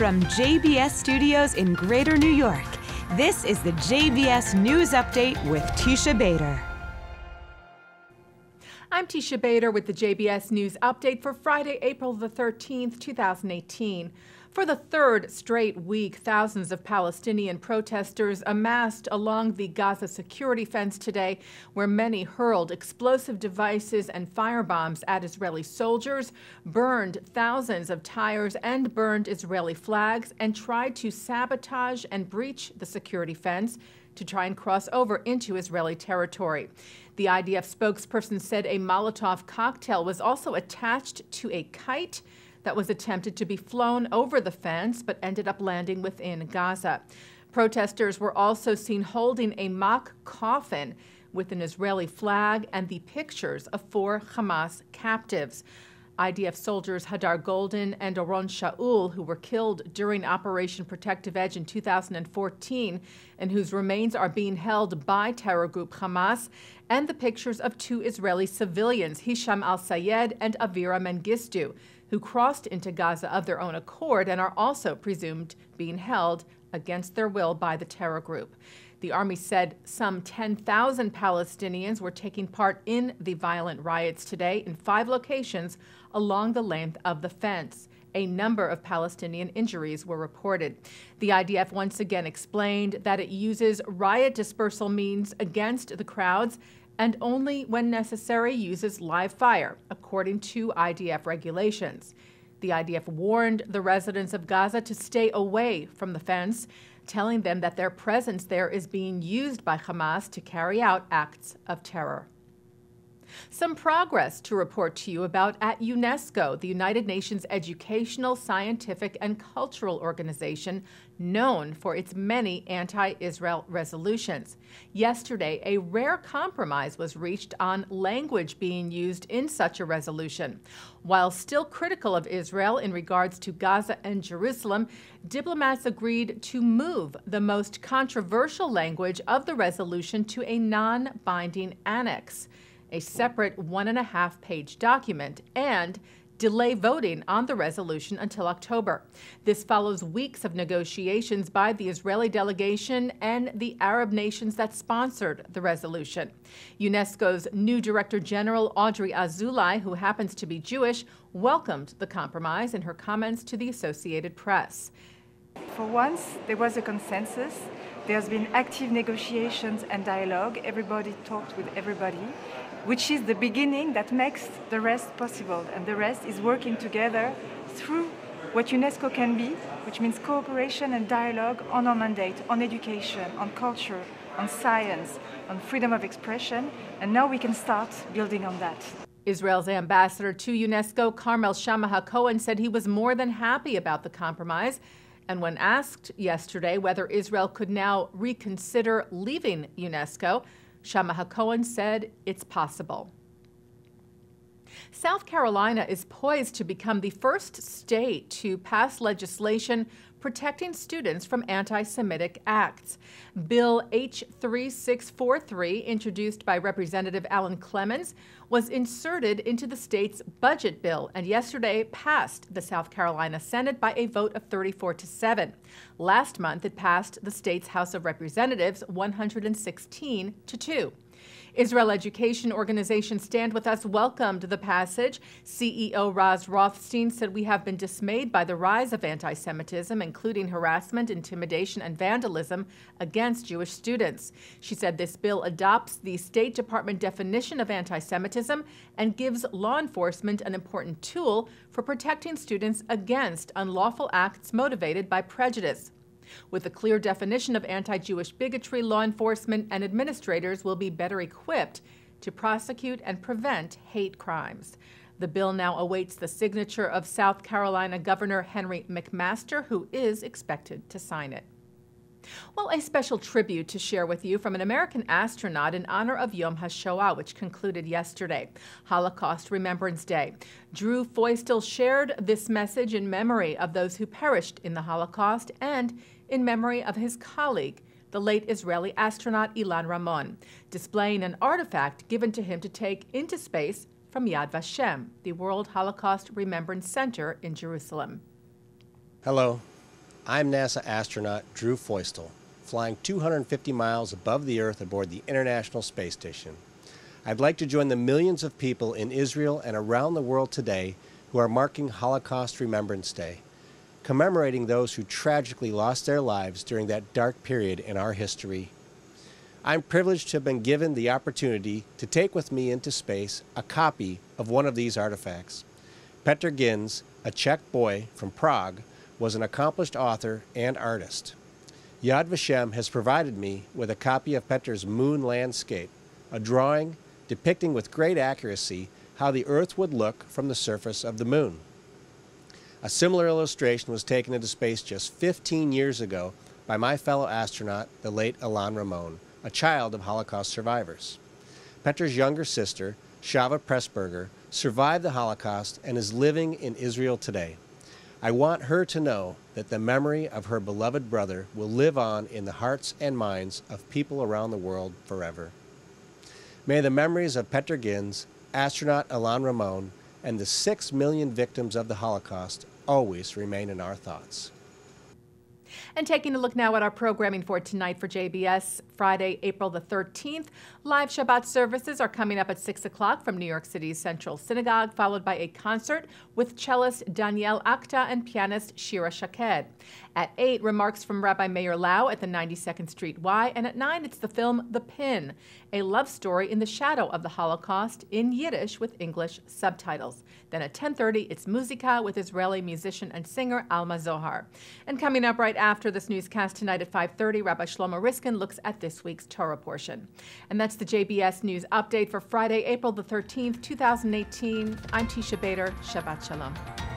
From JBS Studios in Greater New York, this is the JBS News Update with Teisha Bader. I'm Teisha Bader with the JBS News Update for Friday, April the 13th, 2018. For the third straight week, thousands of Palestinian protesters amassed along the Gaza security fence today, where many hurled explosive devices and firebombs at Israeli soldiers, burned thousands of tires and burned Israeli flags, and tried to sabotage and breach the security fence to try and cross over into Israeli territory. The IDF spokesperson said a Molotov cocktail was also attached to a kite that was attempted to be flown over the fence but ended up landing within Gaza. Protesters were also seen holding a mock coffin with an Israeli flag and the pictures of 4 Hamas captives. IDF soldiers Hadar Golden and Oron Shaul, who were killed during Operation Protective Edge in 2014 and whose remains are being held by terror group Hamas, and the pictures of 2 Israeli civilians, Hisham al-Sayed and Avira Mengistu, who crossed into Gaza of their own accord and are also presumed being held against their will by the terror group. The army said some 10,000 Palestinians were taking part in the violent riots today in 5 locations along the length of the fence. A number of Palestinian injuries were reported. The IDF once again explained that it uses riot dispersal means against the crowds and only when necessary uses live fire, according to IDF regulations. The IDF warned the residents of Gaza to stay away from the fence, telling them that their presence there is being used by Hamas to carry out acts of terror. Some progress to report to you about at UNESCO, the United Nations educational, scientific, and cultural organization known for its many anti-Israel resolutions. Yesterday, a rare compromise was reached on language being used in such a resolution. While still critical of Israel in regards to Gaza and Jerusalem, diplomats agreed to move the most controversial language of the resolution to a non-binding annex, a separate 1.5-page document, and delay voting on the resolution until October. This follows weeks of negotiations by the Israeli delegation and the Arab nations that sponsored the resolution. UNESCO's new Director General, Audrey Azoulay, who happens to be Jewish, welcomed the compromise in her comments to the Associated Press. For once, there was a consensus. There's been active negotiations and dialogue. Everybody talked with everybody, which is the beginning that makes the rest possible. And the rest is working together through what UNESCO can be, which means cooperation and dialogue on our mandate, on education, on culture, on science, on freedom of expression. And now we can start building on that. Israel's ambassador to UNESCO, Carmel Shammah-Cohen, said he was more than happy about the compromise. And when asked yesterday whether Israel could now reconsider leaving UNESCO, Shammah-Cohen said it's possible. South Carolina is poised to become the first state to pass legislation protecting students from anti-Semitic acts. Bill H3643, introduced by Representative Alan Clemens, was inserted into the state's budget bill and yesterday passed the South Carolina Senate by a vote of 34-7. Last month, it passed the state's House of Representatives 116-2. Israel Education Organization Stand With Us welcomed the passage. CEO Roz Rothstein said, "We have been dismayed by the rise of anti-Semitism, including harassment, intimidation, and vandalism against Jewish students." She said this bill adopts the State Department definition of anti-Semitism and gives law enforcement an important tool for protecting students against unlawful acts motivated by prejudice. With a clear definition of anti-Jewish bigotry, law enforcement and administrators will be better equipped to prosecute and prevent hate crimes. The bill now awaits the signature of South Carolina Governor Henry McMaster, who is expected to sign it. Well, a special tribute to share with you from an American astronaut in honor of Yom HaShoah, which concluded yesterday, Holocaust Remembrance Day. Drew Feustel shared this message in memory of those who perished in the Holocaust and in memory of his colleague, the late Israeli astronaut Ilan Ramon, displaying an artifact given to him to take into space from Yad Vashem, the World Holocaust Remembrance Center in Jerusalem. Hello, I'm NASA astronaut Drew Feustel, flying 250 miles above the Earth aboard the International Space Station. I'd like to join the millions of people in Israel and around the world today who are marking Holocaust Remembrance Day, commemorating those who tragically lost their lives during that dark period in our history. I'm privileged to have been given the opportunity to take with me into space a copy of one of these artifacts. Petr Ginz, a Czech boy from Prague, was an accomplished author and artist. Yad Vashem has provided me with a copy of Petr's Moon Landscape, a drawing depicting with great accuracy how the Earth would look from the surface of the Moon. A similar illustration was taken into space just 15 years ago by my fellow astronaut, the late Ilan Ramon, a child of Holocaust survivors. Petr's younger sister, Shava Pressburger, survived the Holocaust and is living in Israel today. I want her to know that the memory of her beloved brother will live on in the hearts and minds of people around the world forever. May the memories of Petr Ginz, astronaut Ilan Ramon, and the 6 million victims of the Holocaust always remain in our thoughts. And taking a look now at our programming for tonight for JBS, Friday, April the 13th. Live Shabbat services are coming up at 6 o'clock from New York City's Central Synagogue, followed by a concert with cellist Daniel Akta and pianist Shira Shaked. At 8, remarks from Rabbi Meir Lau at the 92nd Street Y. And at 9, it's the film The Pin, a love story in the shadow of the Holocaust in Yiddish with English subtitles. Then at 10:30, it's Muzika with Israeli musician and singer Alma Zohar. And coming up right after this newscast tonight at 5:30, Rabbi Shlomo Riskin looks at this week's Torah portion. And that's the JBS News Update for Friday, April the 13th, 2018. I'm Teisha Bader. Shabbat Shalom.